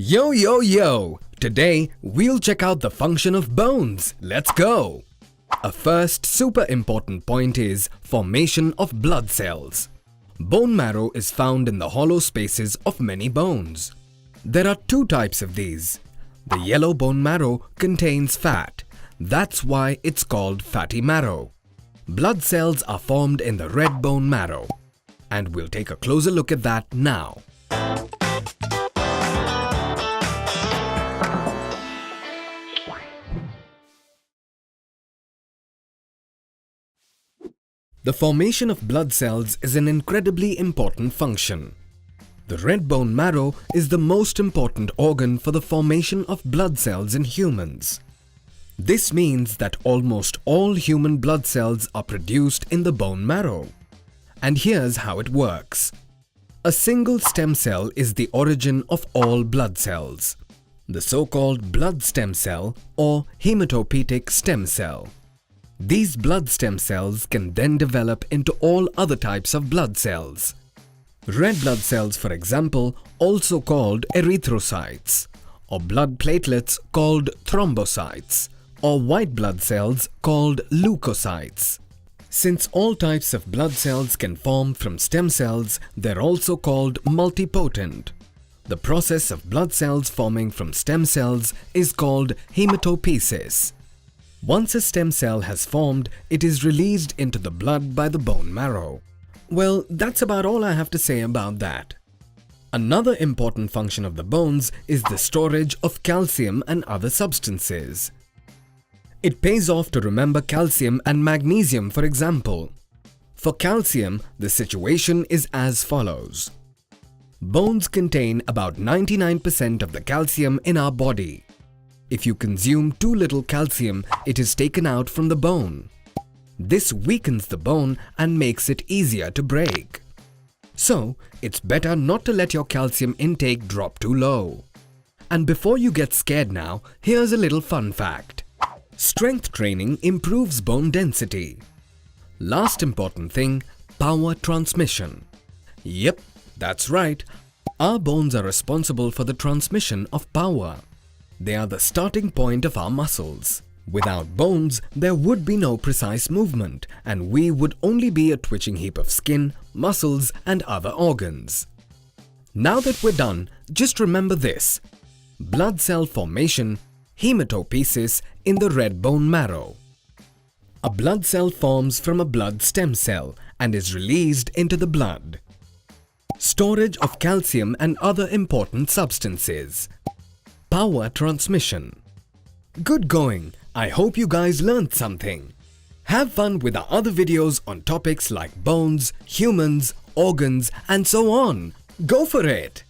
Yo yo yo! Today we'll check out the function of bones. Let's go! A first super important point is formation of blood cells. Bone marrow is found in the hollow spaces of many bones. There are two types of these. The yellow bone marrow contains fat. That's why it's called fatty marrow. Blood cells are formed in the red bone marrow. And we'll take a closer look at that now. The formation of blood cells is an incredibly important function. The red bone marrow is the most important organ for the formation of blood cells in humans. This means that almost all human blood cells are produced in the bone marrow. And here's how it works. A single stem cell is the origin of all blood cells. The so-called blood stem cell or hematopoietic stem cell. These blood stem cells can then develop into all other types of blood cells. Red blood cells, for example, also called erythrocytes, or blood platelets called thrombocytes, or white blood cells called leukocytes. Since all types of blood cells can form from stem cells, they're also called multipotent. The process of blood cells forming from stem cells is called hematopoiesis. Once a stem cell has formed, it is released into the blood by the bone marrow. Well, that's about all I have to say about that. Another important function of the bones is the storage of calcium and other substances. It pays off to remember calcium and magnesium, for example. For calcium, the situation is as follows. Bones contain about 99% of the calcium in our body. If you consume too little calcium, it is taken out from the bone. This weakens the bone and makes it easier to break. So, it's better not to let your calcium intake drop too low. And before you get scared now, here's a little fun fact. Strength training improves bone density. Last important thing, power transmission. Yep, that's right. Our bones are responsible for the transmission of power. They are the starting point of our muscles. Without bones, there would be no precise movement, and we would only be a twitching heap of skin, muscles, and other organs. Now that we're done, just remember this. Blood cell formation, hematopoiesis in the red bone marrow. A blood cell forms from a blood stem cell and is released into the blood. Storage of calcium and other important substances. Power transmission. Good going! I hope you guys learned something. Have fun with our other videos on topics like bones, humans, organs, and so on. Go for it!